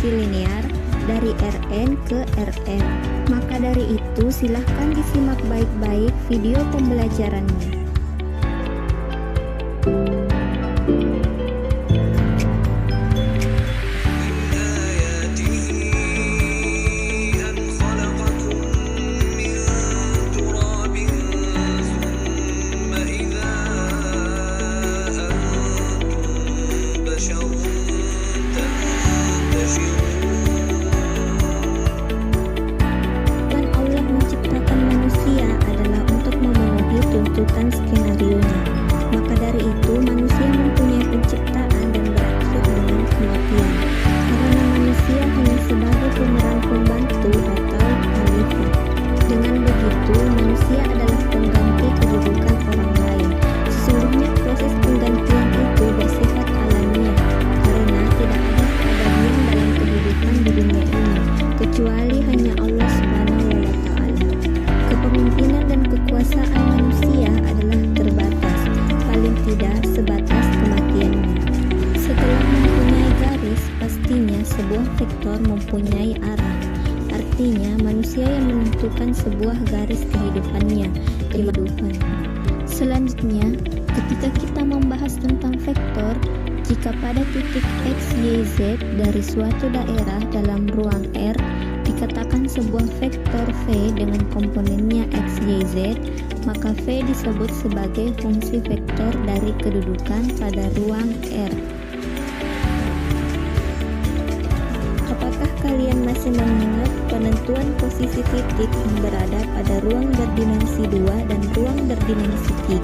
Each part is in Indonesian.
berdimensi linear dari Rn ke Rm. Maka dari itu silahkan disimak baik-baik video pembelajarannya. Tuntutan skenario-nya. Maka dari itu manusia mempunyai penciptaan dan berakhir dengan kematian. Karena manusia hanya sebagai pemeran pembantu atau khalifah. Dengan begitu, manusia adalah pengganti kedudukan orang lain. Sesungguhnya proses penggantian itu bersifat alamiah, karena tidak ada keabadian dalam kehidupan di dunia ini, kecuali hanya Allah Subhanahu wa Ta'ala. Kepemimpinan dan kekuasaan manusia adalah terbatas, paling tidak sebatas kematiannya. Setelah mempunyai garis, pastinya sebuah vektor mempunyai arah. Artinya, manusia yang menentukan sebuah garis kehidupannya. Selanjutnya, ketika kita membahas tentang vektor, jika pada titik X, Y, Z dari suatu daerah dalam ruang R dikatakan sebuah vektor V dengan komponennya X, Y, Z, maka V disebut sebagai fungsi vektor dari kedudukan pada ruang R. Apakah kalian masih mengingat penentuan posisi titik yang berada pada ruang berdimensi 2 dan ruang berdimensi 3?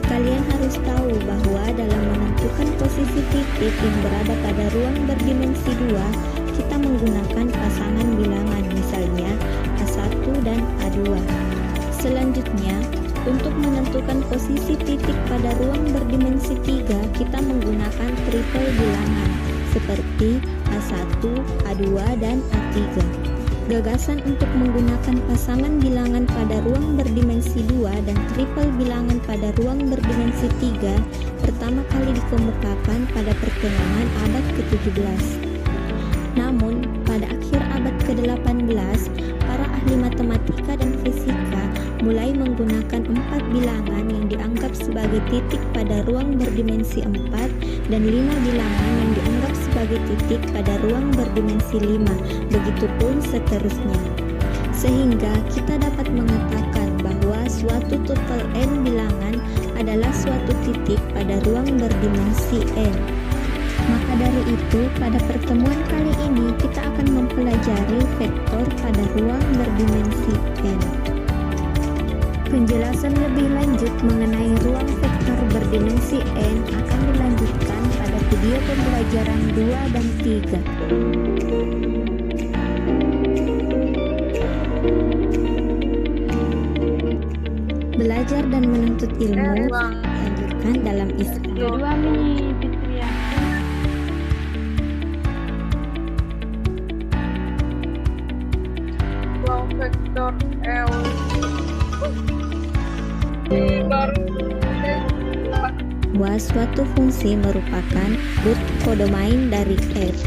Kalian harus tahu bahwa dalam menentukan posisi titik yang berada pada ruang berdimensi 2, kita menggunakan pasangan bilangan, misalnya A1 dan A2. Selanjutnya, untuk menentukan posisi titik pada ruang berdimensi 3, kita menggunakan triple bilangan, seperti A1, A2, dan A3. Gagasan untuk menggunakan pasangan bilangan pada ruang berdimensi 2 dan triple bilangan pada ruang berdimensi 3 pertama kali dikemukakan pada pertengahan abad ke-17. Namun, pada akhir abad ke-18, para ahli matematika dan fisika mulai menggunakan 4 bilangan yang dianggap sebagai titik pada ruang berdimensi 4 dan 5 bilangan yang dianggap sebagai titik pada ruang berdimensi 5, begitupun seterusnya. Sehingga kita dapat mengatakan bahwa suatu total n bilangan adalah suatu titik pada ruang berdimensi n. Maka dari itu, pada pertemuan kali ini kita akan mempelajari vektor pada ruang berdimensi n. Penjelasan lebih lanjut mengenai ruang vektor berdimensi n akan dilanjutkan pada video pembelajaran 2 dan 3. Belajar dan menuntut ilmu dianjurkan dalam Islam. Ruang vektor L bahwa suatu fungsi merupakan root kodomain dari F.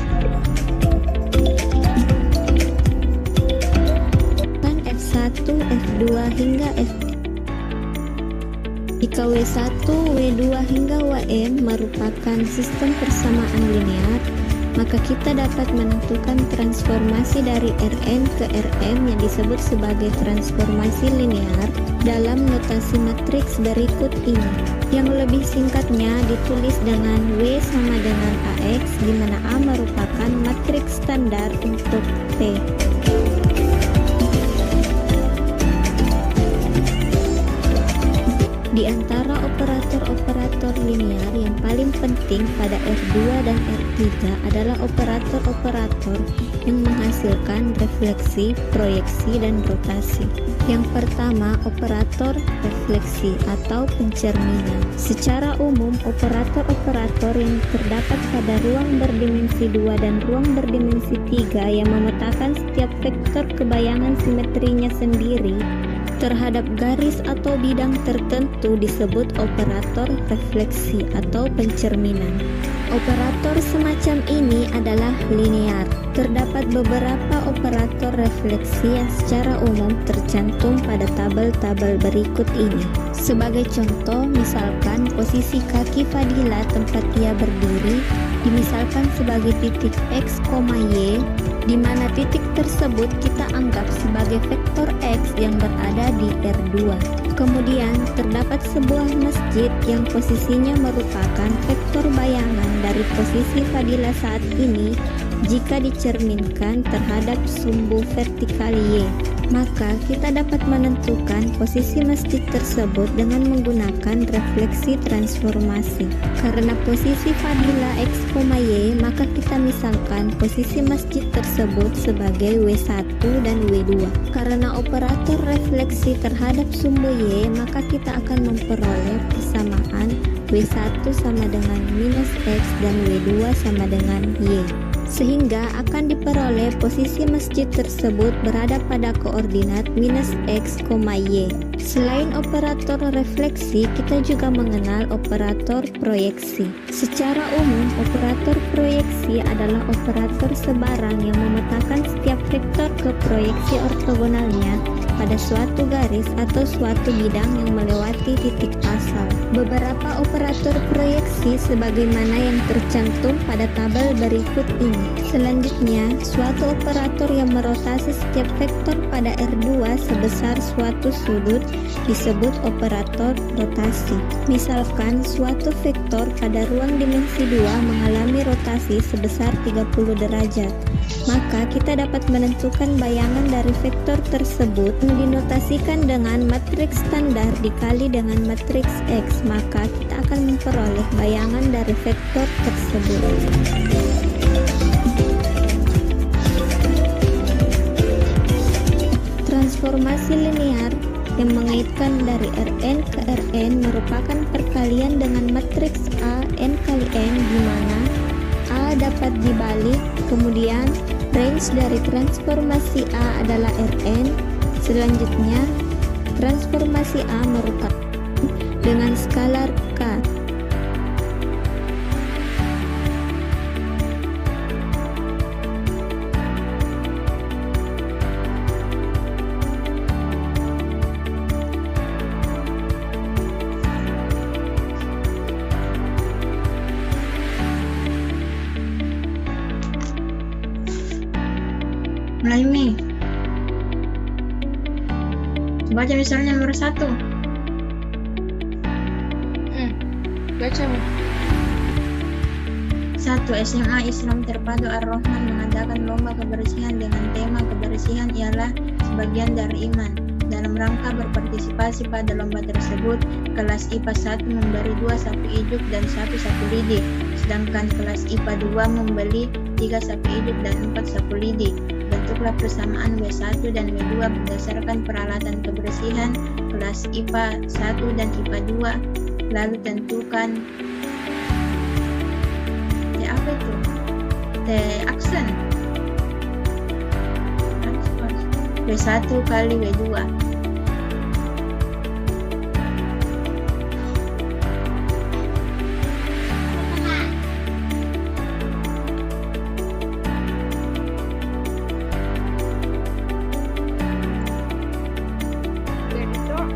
F1, F2 hingga Fn. Jika W1, W2 hingga Wn merupakan sistem persamaan linear, maka kita dapat menentukan transformasi dari Rn ke Rm yang disebut sebagai transformasi linear dalam notasi matriks berikut ini. Yang lebih singkatnya ditulis dengan W sama dengan AX, di mana A merupakan matriks standar untuk P. Di antara operator-operator linear yang paling penting pada R2 dan R3 adalah operator-operator yang menghasilkan refleksi, proyeksi, dan rotasi. Yang pertama, operator refleksi atau pencerminan. Secara umum, operator-operator yang terdapat pada ruang berdimensi 2 dan ruang berdimensi 3 yang memetakan setiap vektor kebayangan simetrinya sendiri terhadap garis atau bidang tertentu disebut operator refleksi atau pencerminan. Operator semacam semacam ini adalah linear. Terdapat beberapa operator refleksi yang secara umum tercantum pada tabel-tabel berikut ini. Sebagai contoh, misalkan posisi kaki Fadila tempat ia berdiri dimisalkan sebagai titik X, Y, di mana titik tersebut kita anggap sebagai vektor X yang berada di R2. Kemudian, terdapat sebuah masjid yang posisinya merupakan vektor bayangan dari posisi Fadila saat ini jika dicerminkan terhadap sumbu vertikal Y. Maka kita dapat menentukan posisi masjid tersebut dengan menggunakan refleksi transformasi. Karena posisi Fadila X, Y, maka kita misalkan posisi masjid tersebut sebagai W1 dan W2. Karena operator refleksi terhadap sumbu Y, maka kita akan memperoleh persamaan W1 sama dengan minus X dan W2 sama dengan Y. Sehingga akan diperoleh posisi masjid tersebut berada pada koordinat minus X, Y. Selain operator refleksi, kita juga mengenal operator proyeksi. Secara umum, operator proyeksi adalah operator sebarang yang memetakan setiap vektor ke proyeksi ortogonalnya pada suatu garis atau suatu bidang yang melewati titik asal. Beberapa operator proyeksi sebagaimana yang tercantum pada tabel berikut ini. Selanjutnya, suatu operator yang merotasi setiap vektor pada R2 sebesar suatu sudut disebut operator rotasi. Misalkan suatu vektor pada ruang dimensi 2 mengalami rotasi sebesar 30 derajat. Maka kita dapat menentukan bayangan dari vektor tersebut yang dinotasikan dengan matriks standar dikali dengan matriks X, maka kita akan memperoleh bayangan dari vektor tersebut. Transformasi linear yang mengaitkan dari Rn ke Rn merupakan perkalian dengan matriks A n kali n, di mana A dapat dibalik, kemudian range dari transformasi A adalah Rn. Selanjutnya, transformasi A merupakan dengan skalar K. Mulai Mi. Baca misalnya nomor 1. Baca Mi. 1. SMA Islam Terpadu Ar-Rahman mengadakan lomba kebersihan dengan tema kebersihan ialah sebagian dari iman. Dalam rangka berpartisipasi pada lomba tersebut, kelas IPA 1 memberi 2 sapu ijuk dan 1 sapu lidi, sedangkan kelas IPA 2 membeli 3 sapu ijuk dan 4 sapu lidi. Bentuklah persamaan W1 dan W2 berdasarkan peralatan kebersihan kelas IPA 1 dan IPA 2. Lalu tentukan apa itu? Aksen W1 kali W2. Jadi tuh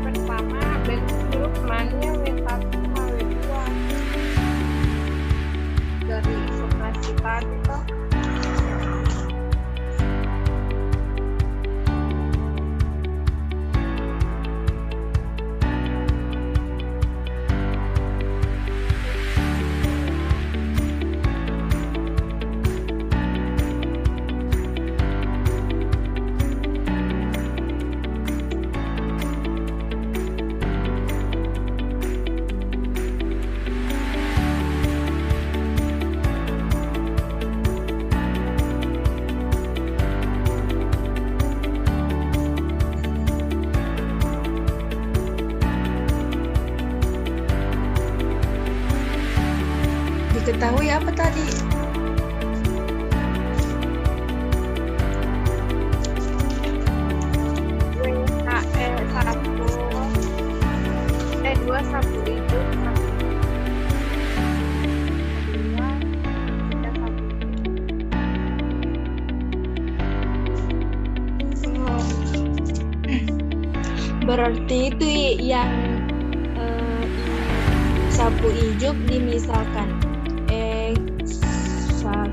pertama bentuk mannya W1 sama W2 dari informasi tadi tuh. Diketahui apa tadi? Dua sapu ijuk, dua Berarti itu yang sapu ijuk dimisalkan X1,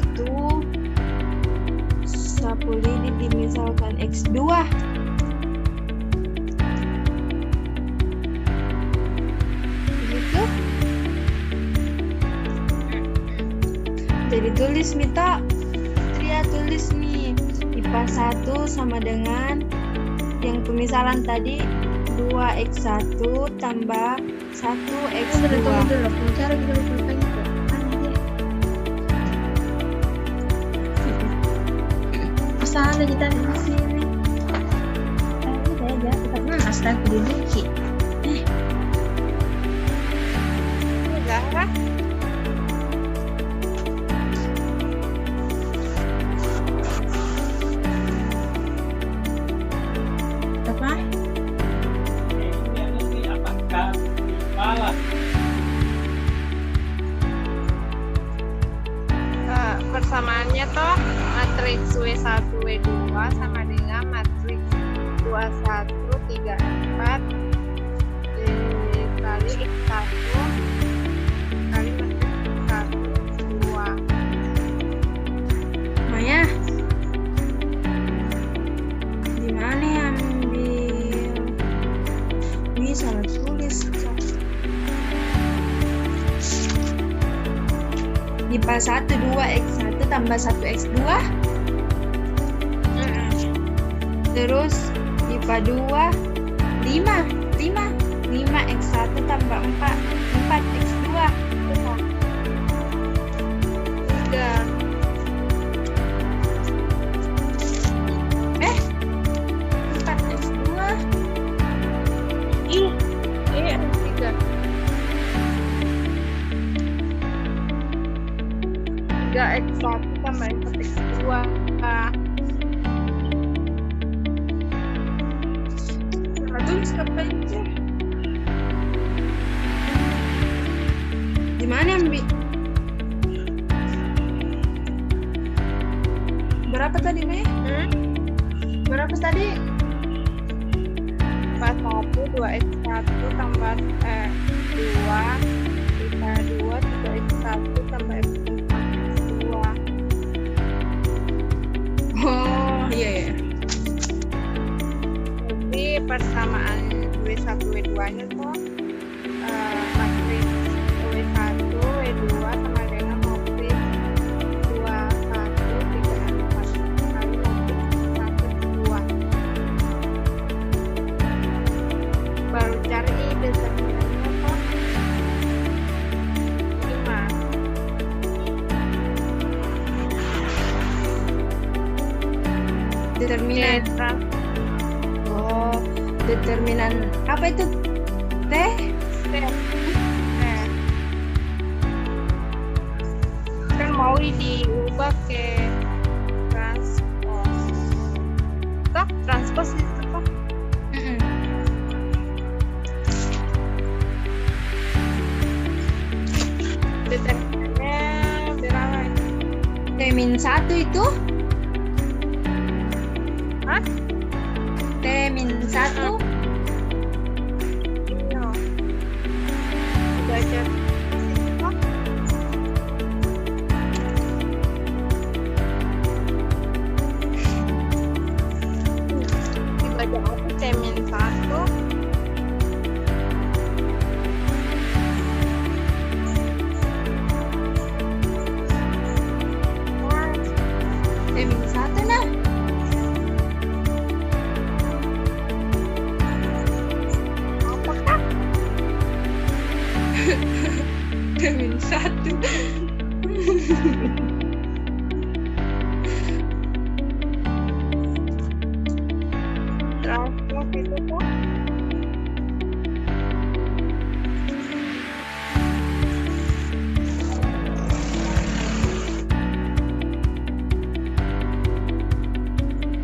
sapu lidi dimisalkan X2. Begitu? Jadi tulis Mita, Tria tulis nih IPA 1 sama dengan yang pemisalan tadi 2x1 tambah 1x2. Tunggu dulu, aku cari dulu pulpennya kok. Salah kita di sini. Saya aja tetap astaga diduki. Udah lah. Apa? Persamaannya toh matriks W1 W2 sama dengan matriks 21 34 kali X1 kali matriks 1 Maya, gimana ya ambil? Ini salah tulis. IPA 1 2x1 tambah 1x2. Terus IPA 2 5x1 tambah 4x2. 4x2. ada 3x1 tambah 4x2. Tulis apa aja? Gimana ambil? Berapa tadi, Mei? Berapa tadi? 41 2x1 tambah 2 kita 2 3x1 tambah x2. Oh, iya. Jadi persamaan W1 W2 nya tuh matriks W1 W2 sama dengan matriks 21 34 kali matriks 1 2. Baru cari determinannya tuh 5. Determinan. Oh, determinan apa itu? T? Kan mau diubah ke transpose. Toh, transpose itu toh. Determinannya berapa? T-1 itu? Hah? T-1? Iya. Udah cek. Dibaca apa? T-1. T-1 nah. Apakah? T-1. Transpose itu tuh.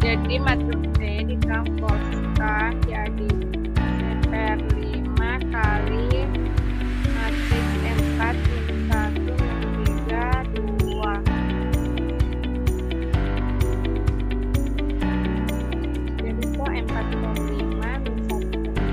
Jadi matriks C ditranspose jadi per 5 kali matriks 4 min 1 min 3 2. Jadi kok 4 per 5 min 1 per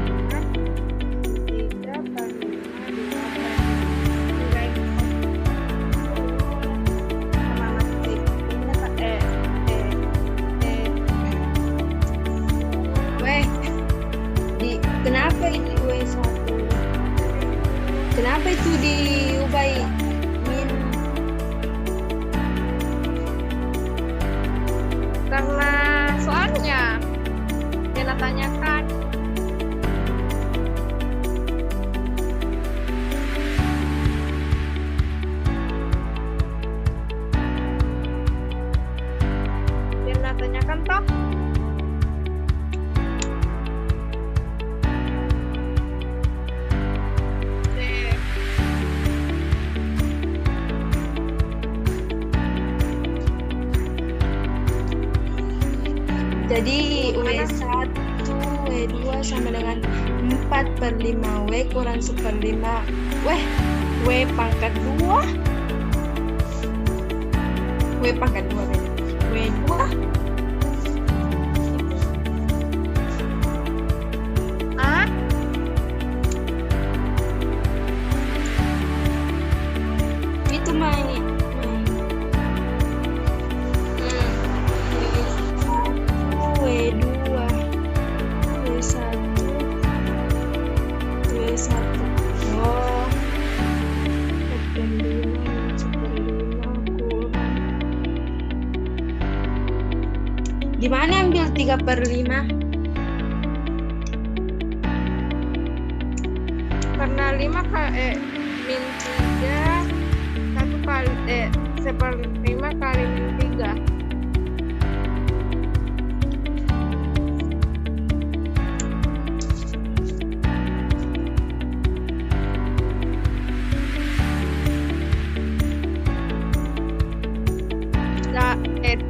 Jadi W1 W2 sama dengan 4/5 W kurang 1/5 W pangkat 2 W pangkat 2 W2 itu main W2 W1 oh 4/5 gimana ambil 3/5 karena 5 min 3 1/5 kali min 3.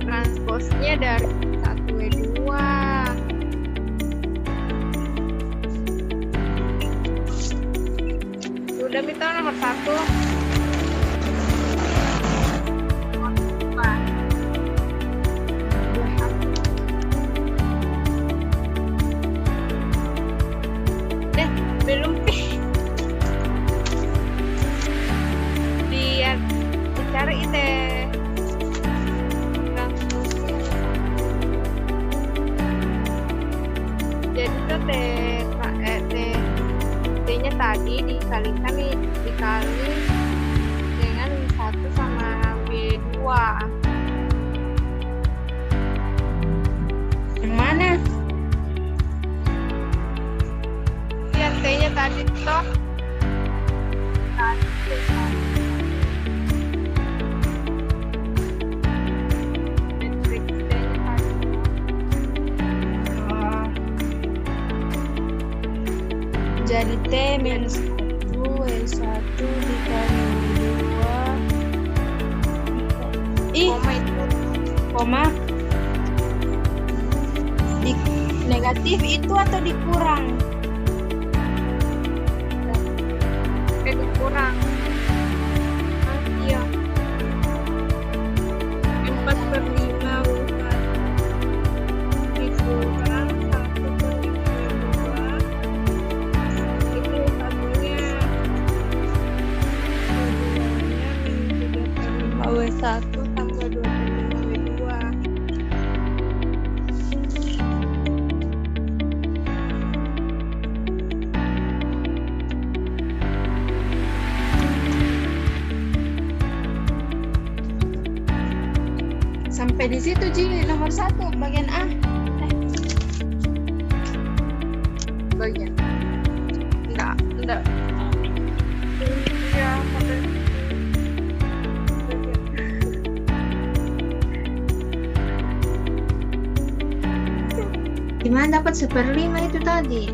Transposnya dari 1W2. Sudah minta nomor 1. Belum lihat dicari teh jadi tuh t-nya tadi dikali dengan 1 sama W2 yang mana lihat t-nya tadi toh jadi T minus 1 W1 dikali W2 koma itu koma di negatif itu atau dikurang dikurang iya 4/5 dikurang 1/5 itu satunya W1 tambah 2/5 W2 sampai di situ Ji nomor 1 bagian A bagian enggak ya sampai Gimana dapat 1/5 itu tadi?